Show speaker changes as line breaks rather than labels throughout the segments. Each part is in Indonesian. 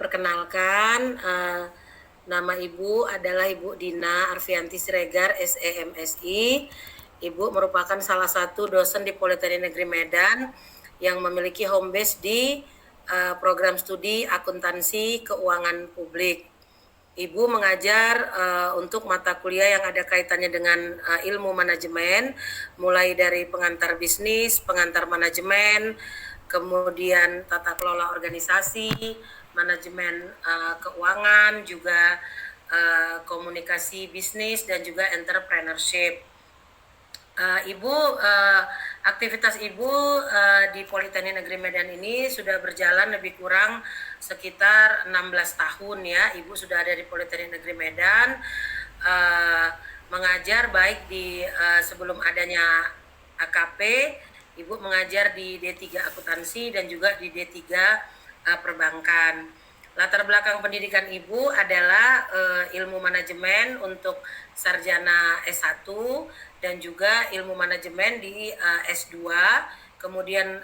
Perkenalkan, nama Ibu adalah Ibu Dina Arfianti Siregar, SEMSI. Ibu merupakan salah satu dosen di Politeknik Negeri Medan yang memiliki home base di program studi akuntansi keuangan publik. Ibu mengajar untuk mata kuliah yang ada kaitannya dengan ilmu manajemen, mulai dari pengantar bisnis, pengantar manajemen, kemudian tata kelola organisasi, manajemen keuangan, juga komunikasi bisnis, dan juga entrepreneurship. Aktivitas Ibu di Politeknik Negeri Medan ini sudah berjalan lebih kurang sekitar 16 tahun ya. Ibu sudah ada di Politeknik Negeri Medan, mengajar baik di sebelum adanya AKP, Ibu mengajar di D3 Akuntansi dan juga di D3 Perbankan. Latar belakang pendidikan Ibu adalah ilmu manajemen untuk sarjana S1 dan juga ilmu manajemen di S2, kemudian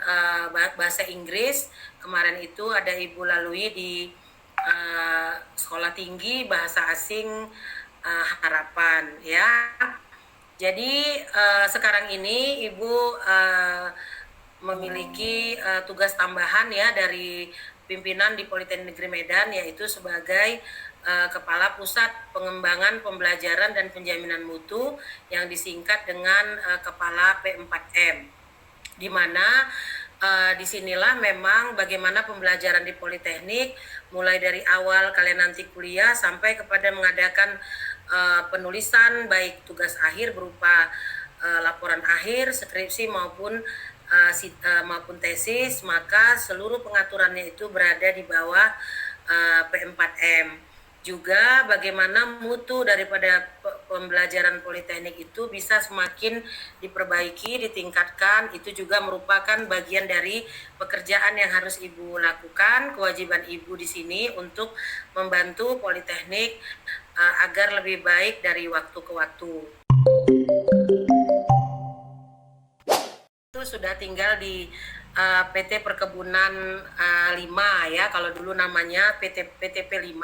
bahasa Inggris kemarin itu ada Ibu lalui di Sekolah Tinggi Bahasa Asing Harapan ya. Jadi sekarang ini Ibu memiliki tugas tambahan ya dari pimpinan di Politeknik Negeri Medan, yaitu sebagai Kepala Pusat Pengembangan Pembelajaran dan Penjaminan Mutu yang disingkat dengan Kepala P4M, di mana disinilah memang bagaimana pembelajaran di Politeknik mulai dari awal kalian nanti kuliah sampai kepada mengadakan penulisan baik tugas akhir berupa laporan akhir, skripsi maupun tesis, maka seluruh pengaturannya itu berada di bawah P4M. Juga bagaimana mutu daripada pembelajaran politeknik itu bisa semakin diperbaiki, ditingkatkan, itu juga merupakan bagian dari pekerjaan yang harus Ibu lakukan. Kewajiban Ibu di sini untuk membantu politeknik agar lebih baik dari waktu ke waktu. Itu sudah tinggal di PT Perkebunan 5 ya, kalau dulu namanya PTP 5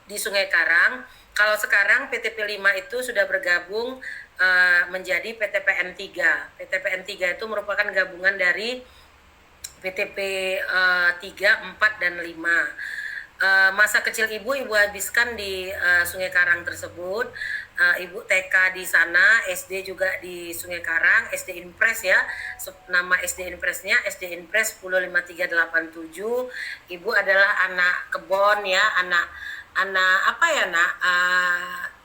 di Sungai Karang. Kalau sekarang PTP 5 itu sudah bergabung menjadi PTPN 3. PTPN 3 itu merupakan gabungan dari PTP 3, 4, dan 5. Masa kecil Ibu habiskan di Sungai Karang tersebut. Ibu TK di sana, SD juga di Sungai Karang, SD Impres ya. Nama SD Impresnya SD Impres 105387. Ibu adalah anak kebon ya, anak apa ya nak?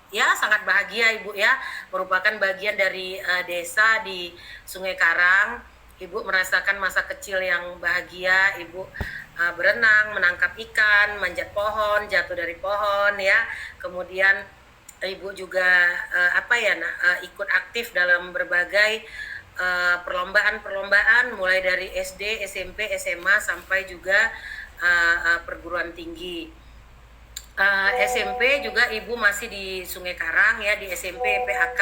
Ya sangat bahagia Ibu ya, merupakan bagian dari desa di Sungai Karang. Ibu merasakan masa kecil yang bahagia. Ibu berenang, menangkap ikan, manjat pohon, jatuh dari pohon ya. Kemudian Ibu juga ikut aktif dalam berbagai perlombaan mulai dari SD, SMP, SMA sampai juga perguruan tinggi. SMP juga Ibu masih di Sungai Karang ya, di SMP PHK.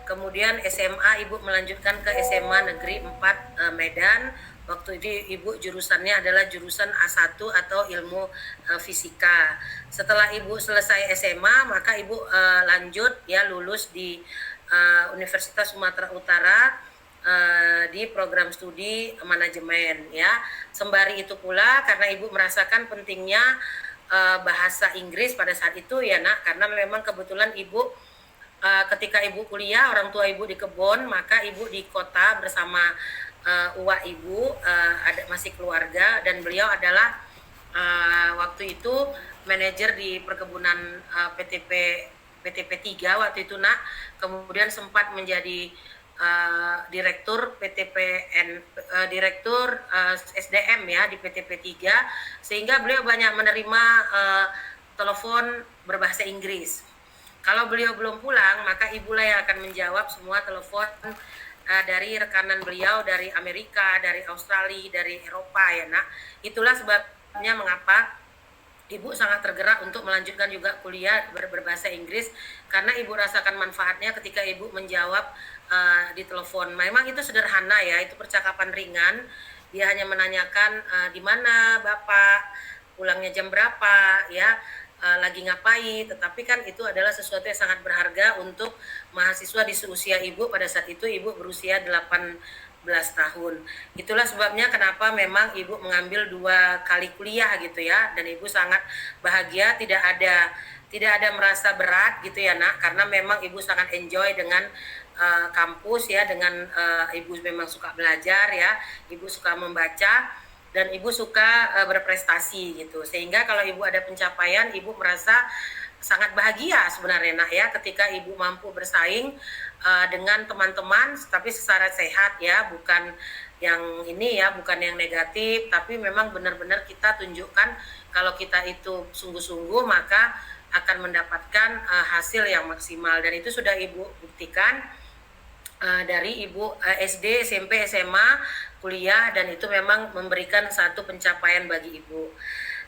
Kemudian SMA Ibu melanjutkan ke SMA Negeri 4 Medan. Waktu itu Ibu jurusannya adalah jurusan A1 atau ilmu fisika. Setelah Ibu selesai SMA, maka Ibu lanjut ya, lulus di Universitas Sumatera Utara di program studi manajemen ya. Sembari itu pula karena Ibu merasakan pentingnya bahasa Inggris pada saat itu ya nak, karena memang kebetulan Ibu ketika Ibu kuliah, orang tua Ibu di kebun, maka Ibu di kota bersama uwa Ibu, masih keluarga, dan beliau adalah waktu itu manajer di perkebunan PTP 3 waktu itu nak. Kemudian sempat menjadi direktur PTPN, direktur SDM ya di PTP 3, sehingga beliau banyak menerima telepon berbahasa Inggris. Kalau beliau belum pulang, maka Ibulah yang akan menjawab semua telepon dari rekanan beliau dari Amerika, dari Australia, dari Eropa ya nak. Itulah sebabnya mengapa Ibu sangat tergerak untuk melanjutkan juga kuliah berbahasa Inggris, karena Ibu rasakan manfaatnya ketika Ibu menjawab di telepon. Memang itu sederhana ya, itu percakapan ringan Dia hanya menanyakan di mana Bapak, pulangnya jam berapa, ya, lagi ngapain. Tetapi kan itu adalah sesuatu yang sangat berharga untuk mahasiswa di usia Ibu. Pada saat itu Ibu berusia 18 tahun. Itulah sebabnya kenapa memang Ibu mengambil 2 kali kuliah gitu ya, dan Ibu sangat bahagia, tidak ada merasa berat gitu ya Nak, karena memang Ibu sangat enjoy dengan kampus ya, dengan Ibu memang suka belajar ya, Ibu suka membaca, dan Ibu suka berprestasi gitu. Sehingga kalau Ibu ada pencapaian, Ibu merasa sangat bahagia sebenarnya Nak ya, ketika Ibu mampu bersaing dengan teman-teman, tapi secara sehat ya, bukan yang ini ya, bukan yang negatif, tapi memang benar-benar kita tunjukkan kalau kita itu sungguh-sungguh, maka akan mendapatkan hasil yang maksimal, dan itu sudah Ibu buktikan dari Ibu SD, SMP, SMA, kuliah, dan itu memang memberikan satu pencapaian bagi Ibu.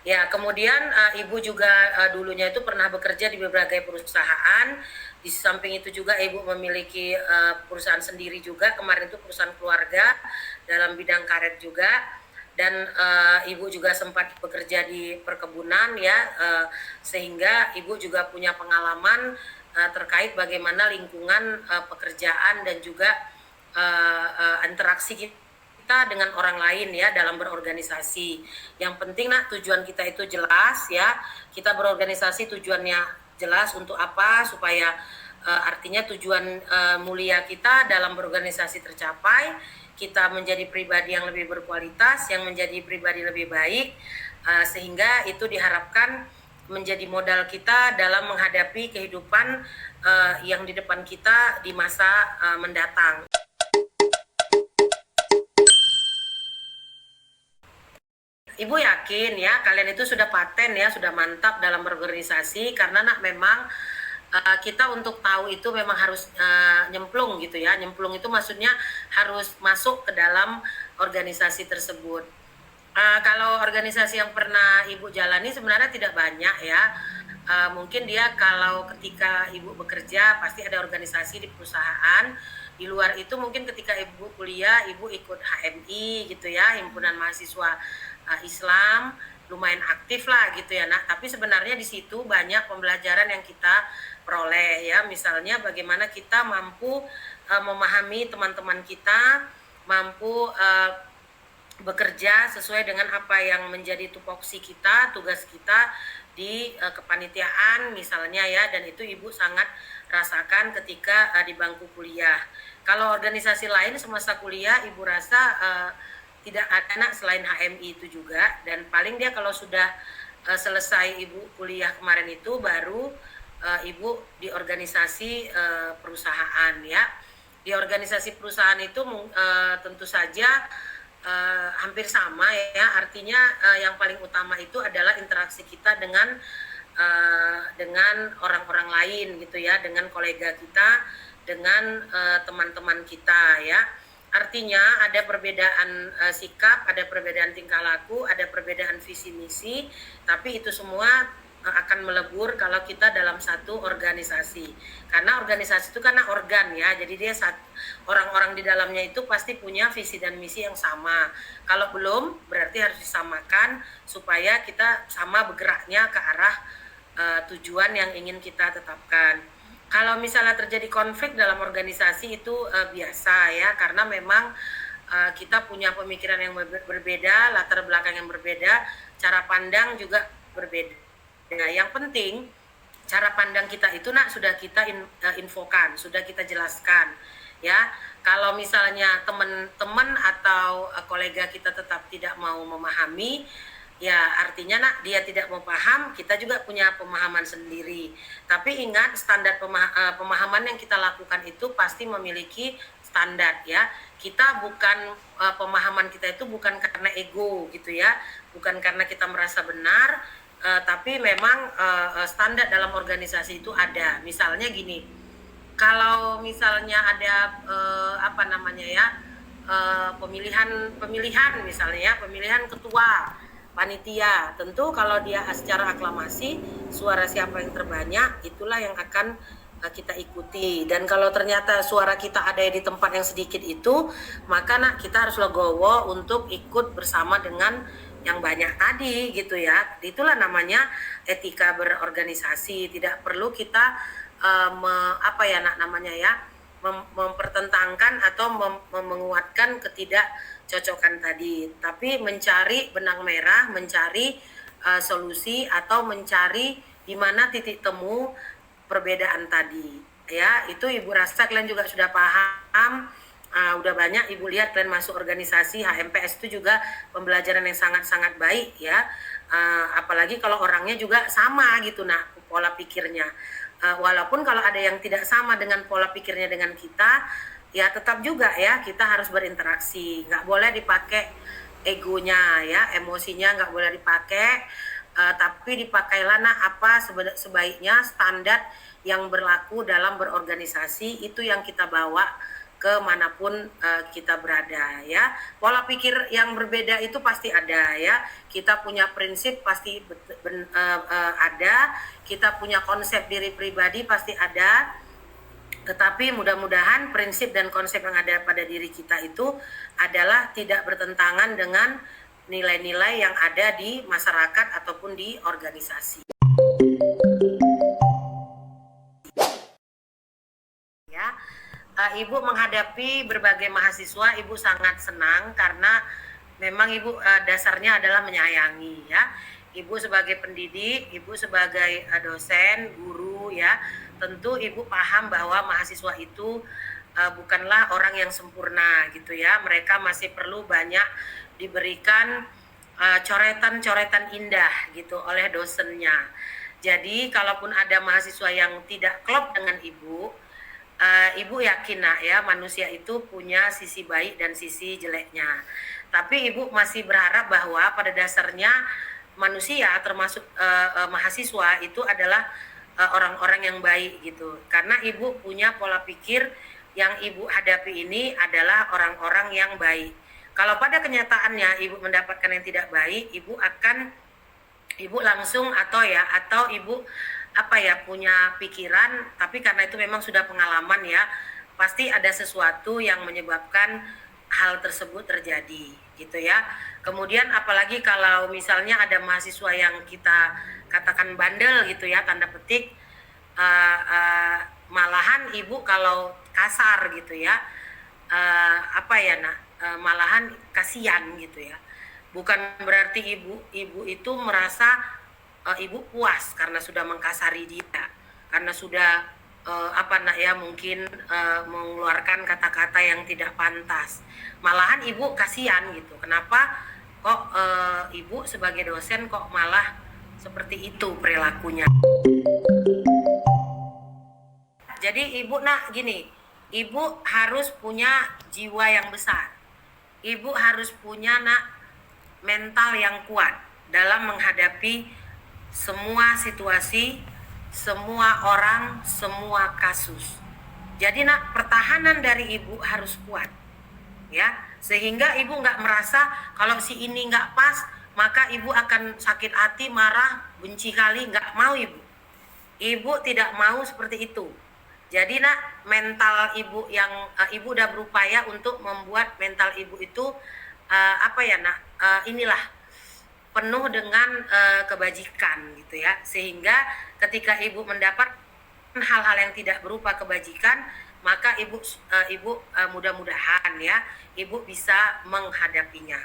Ya, kemudian Ibu juga dulunya itu pernah bekerja di berbagai perusahaan. Di samping itu juga Ibu memiliki perusahaan sendiri juga, kemarin itu perusahaan keluarga dalam bidang karet juga. Dan Ibu juga sempat bekerja di perkebunan ya, sehingga Ibu juga punya pengalaman terkait bagaimana lingkungan pekerjaan dan juga interaksi kita dengan orang lain ya dalam berorganisasi. Yang penting Nak, tujuan kita itu jelas ya. Kita berorganisasi tujuannya jelas untuk apa, supaya artinya tujuan mulia kita dalam berorganisasi tercapai, kita menjadi pribadi yang lebih berkualitas, yang menjadi pribadi lebih baik, sehingga itu diharapkan menjadi modal kita dalam menghadapi kehidupan yang di depan kita di masa mendatang. Ibu yakin ya, kalian itu sudah paten ya, sudah mantap dalam berorganisasi, karena Nak memang kita untuk tahu itu memang harus nyemplung gitu ya. Nyemplung itu maksudnya harus masuk ke dalam organisasi tersebut. Kalau organisasi yang pernah Ibu jalani sebenarnya tidak banyak ya. Mungkin dia kalau ketika Ibu bekerja pasti ada organisasi di perusahaan. Di luar itu mungkin ketika Ibu kuliah, Ibu ikut HMI gitu ya, Himpunan Mahasiswa Islam, lumayan aktif lah gitu ya Nak. Tapi sebenarnya di situ banyak pembelajaran yang kita peroleh ya. Misalnya bagaimana kita mampu memahami teman-teman kita, mampu bekerja sesuai dengan apa yang menjadi tupoksi kita, tugas kita di kepanitiaan misalnya ya, dan itu Ibu sangat rasakan ketika di bangku kuliah. Kalau organisasi lain semasa kuliah Ibu rasa tidak ada Nak selain HMI itu juga, dan paling dia kalau sudah selesai Ibu kuliah kemarin itu baru Ibu di organisasi perusahaan ya. Di organisasi perusahaan itu tentu saja hampir sama ya, artinya yang paling utama itu adalah interaksi kita dengan orang-orang lain gitu ya, dengan kolega kita, dengan teman-teman kita ya. Artinya ada perbedaan sikap, ada perbedaan tingkah laku, ada perbedaan visi misi, tapi itu semua akan melebur kalau kita dalam satu organisasi. Karena organisasi itu karena organ ya, jadi dia orang-orang di dalamnya itu pasti punya visi dan misi yang sama. Kalau belum, berarti harus disamakan supaya kita sama bergeraknya ke arah tujuan yang ingin kita tetapkan. Kalau misalnya terjadi konflik dalam organisasi itu biasa ya, karena memang kita punya pemikiran yang berbeda, latar belakang yang berbeda, cara pandang juga berbeda. Nah, yang penting cara pandang kita itu Nak sudah kita infokan, sudah kita jelaskan ya. Kalau misalnya teman-teman atau kolega kita tetap tidak mau memahami, ya artinya Nak dia tidak mau paham, kita juga punya pemahaman sendiri. Tapi ingat, standar pemahaman yang kita lakukan itu pasti memiliki standar ya. Kita bukan pemahaman kita itu bukan karena ego gitu ya, bukan karena kita merasa benar, tapi memang standar dalam organisasi itu ada. Misalnya gini, kalau misalnya ada pemilihan misalnya ya, pemilihan ketua panitia, tentu kalau dia secara aklamasi suara siapa yang terbanyak itulah yang akan kita ikuti. Dan kalau ternyata suara kita ada di tempat yang sedikit itu, maka nak kita harus legowo untuk ikut bersama dengan yang banyak tadi gitu ya. Itulah namanya etika berorganisasi. Tidak perlu kita mempertentangkan atau menguatkan ketidakcocokan tadi, tapi mencari benang merah, mencari solusi atau mencari di mana titik temu perbedaan tadi ya. Itu Ibu rasa kalian juga sudah paham. Udah banyak Ibu lihat kalian masuk organisasi HMPS itu juga pembelajaran yang sangat-sangat baik ya. Apalagi kalau orangnya juga sama gitu, nah pola pikirnya. Walaupun kalau ada yang tidak sama dengan pola pikirnya dengan kita, ya tetap juga ya kita harus berinteraksi. Nggak boleh dipakai egonya ya, emosinya nggak boleh dipakai. Tapi dipakailah apa sebaiknya standar yang berlaku dalam berorganisasi, itu yang kita bawa kemanapun kita berada ya. Pola pikir yang berbeda itu pasti ada ya. Kita punya prinsip pasti ada, kita punya konsep diri pribadi pasti ada. Tetapi mudah-mudahan prinsip dan konsep yang ada pada diri kita itu adalah tidak bertentangan dengan nilai-nilai yang ada di masyarakat ataupun di organisasi. Ya, Ibu menghadapi berbagai mahasiswa, Ibu sangat senang karena memang Ibu dasarnya adalah menyayangi ya. Ibu sebagai pendidik, Ibu sebagai dosen, guru ya, tentu Ibu paham bahwa mahasiswa itu bukanlah orang yang sempurna gitu ya. Mereka masih perlu banyak diberikan coretan-coretan indah gitu oleh dosennya. Jadi kalaupun ada mahasiswa yang tidak klop dengan Ibu, Ibu yakin nak ya, manusia itu punya sisi baik dan sisi jeleknya. Tapi Ibu masih berharap bahwa pada dasarnya manusia termasuk mahasiswa itu adalah orang-orang yang baik gitu. Karena Ibu punya pola pikir yang Ibu hadapi ini adalah orang-orang yang baik. Kalau pada kenyataannya Ibu mendapatkan yang tidak baik, Ibu langsung atau Ibu punya pikiran, tapi karena itu memang sudah pengalaman ya, pasti ada sesuatu yang menyebabkan hal tersebut terjadi gitu ya. Kemudian apalagi kalau misalnya ada mahasiswa yang kita katakan bandel gitu ya, tanda petik, malahan Ibu kalau kasar gitu ya, malahan kasihan gitu ya. Bukan berarti ibu itu merasa Ibu puas karena sudah mengkasari dia, karena sudah mungkin mengeluarkan kata-kata yang tidak pantas. Malahan Ibu kasihan gitu. Kenapa kok Ibu sebagai dosen kok malah seperti itu perilakunya. Jadi Ibu gini, Ibu harus punya jiwa yang besar. Ibu harus punya mental yang kuat dalam menghadapi semua situasi, semua orang, semua kasus. Jadi pertahanan dari Ibu harus kuat ya, sehingga Ibu nggak merasa kalau si ini nggak pas maka Ibu akan sakit hati, marah, benci kali. Nggak mau Ibu tidak mau seperti itu. Jadi mental Ibu yang Ibu udah berupaya untuk membuat mental Ibu itu inilah penuh dengan kebajikan gitu ya, sehingga ketika Ibu mendapat hal-hal yang tidak berupa kebajikan, maka Ibu mudah-mudahan ya Ibu bisa menghadapinya.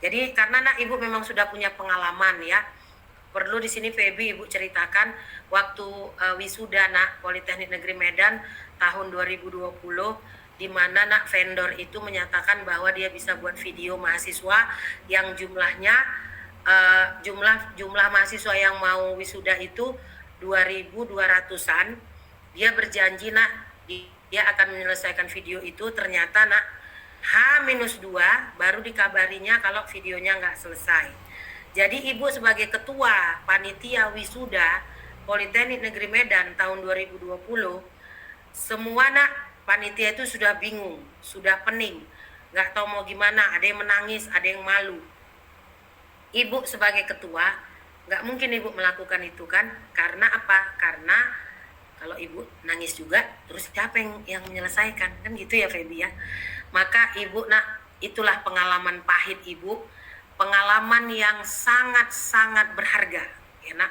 Jadi karena Ibu memang sudah punya pengalaman ya, perlu di sini Feby Ibu ceritakan waktu wisuda Politeknik Negeri Medan tahun 2020, di mana vendor itu menyatakan bahwa dia bisa buat video mahasiswa yang jumlahnya jumlah mahasiswa yang mau wisuda itu 2.200-an. Dia berjanji dia akan menyelesaikan video itu. Ternyata H-2 baru dikabarinya kalau videonya nggak selesai. Jadi Ibu sebagai ketua panitia wisuda Politeknik Negeri Medan tahun 2020, semua panitia itu sudah bingung, sudah pening, nggak tahu mau gimana. Ada yang menangis, ada yang malu. Ibu sebagai ketua nggak mungkin Ibu melakukan itu kan? Karena apa? Karena Kalau ibu nangis juga, terus siapa yang menyelesaikan? Kan gitu ya Feby ya. Maka ibu nak, itulah pengalaman pahit ibu, pengalaman yang sangat-sangat berharga ya nak,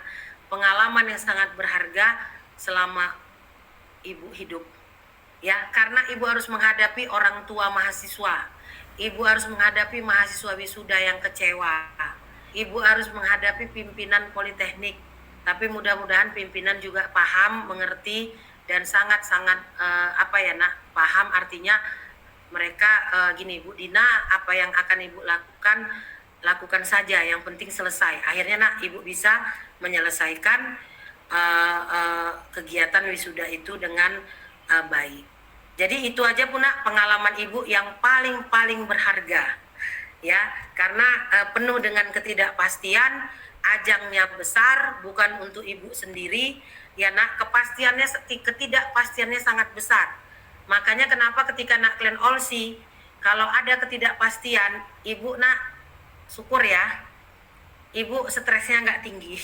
pengalaman yang sangat berharga selama ibu hidup ya, karena ibu harus menghadapi orang tua mahasiswa, ibu harus menghadapi mahasiswa wisuda yang kecewa, ibu harus menghadapi pimpinan politeknik, tapi mudah-mudahan pimpinan juga paham, mengerti, dan sangat-sangat apa ya nak, paham, artinya mereka gini, Bu Dina, apa yang akan ibu lakukan saja, yang penting selesai. Akhirnya nak, ibu bisa menyelesaikan kegiatan wisuda itu dengan baik. Jadi itu aja pun nak, pengalaman ibu yang paling berharga ya, karena penuh dengan ketidakpastian, ajangnya besar, bukan untuk ibu sendiri ya nak, ketidakpastiannya sangat besar. Makanya kenapa ketika nak kalian olsi, kalau ada ketidakpastian, ibu nak syukur ya, ibu stresnya nggak tinggi,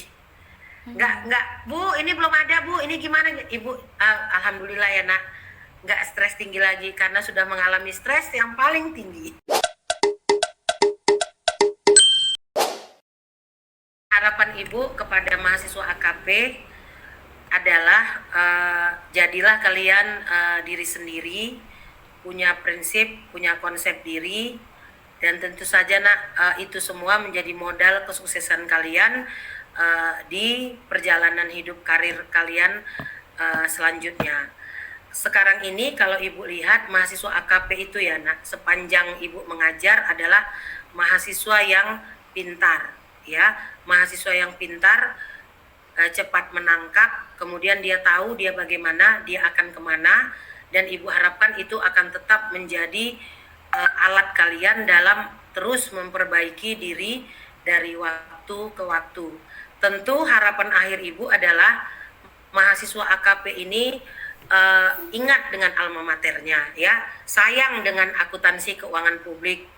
nggak Bu, ini belum ada Bu, ini gimana ibu, alhamdulillah ya nak, nggak stres tinggi lagi karena sudah mengalami stres yang paling tinggi. Harapan ibu kepada mahasiswa AKP adalah jadilah kalian diri sendiri, punya prinsip, punya konsep diri, dan tentu saja nak, itu semua menjadi modal kesuksesan kalian di perjalanan hidup karir kalian selanjutnya. Sekarang ini kalau ibu lihat mahasiswa AKP itu ya nak, sepanjang ibu mengajar adalah mahasiswa yang pintar ya, mahasiswa yang pintar, cepat menangkap, kemudian dia tahu dia bagaimana, dia akan kemana, dan ibu harapkan itu akan tetap menjadi alat kalian dalam terus memperbaiki diri dari waktu ke waktu. Tentu harapan akhir ibu adalah mahasiswa AKP ini ingat dengan alma maternya ya, sayang dengan akuntansi keuangan publik.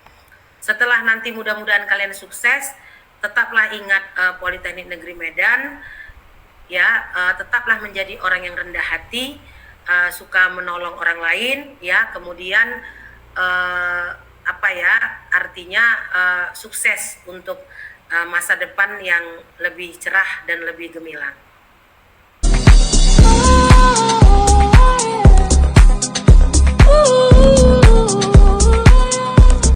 Setelah nanti mudah-mudahan kalian sukses, tetaplah ingat Politeknik Negeri Medan ya, tetaplah menjadi orang yang rendah hati, suka menolong orang lain ya, kemudian apa ya, artinya sukses untuk masa depan yang lebih cerah dan lebih gemilang.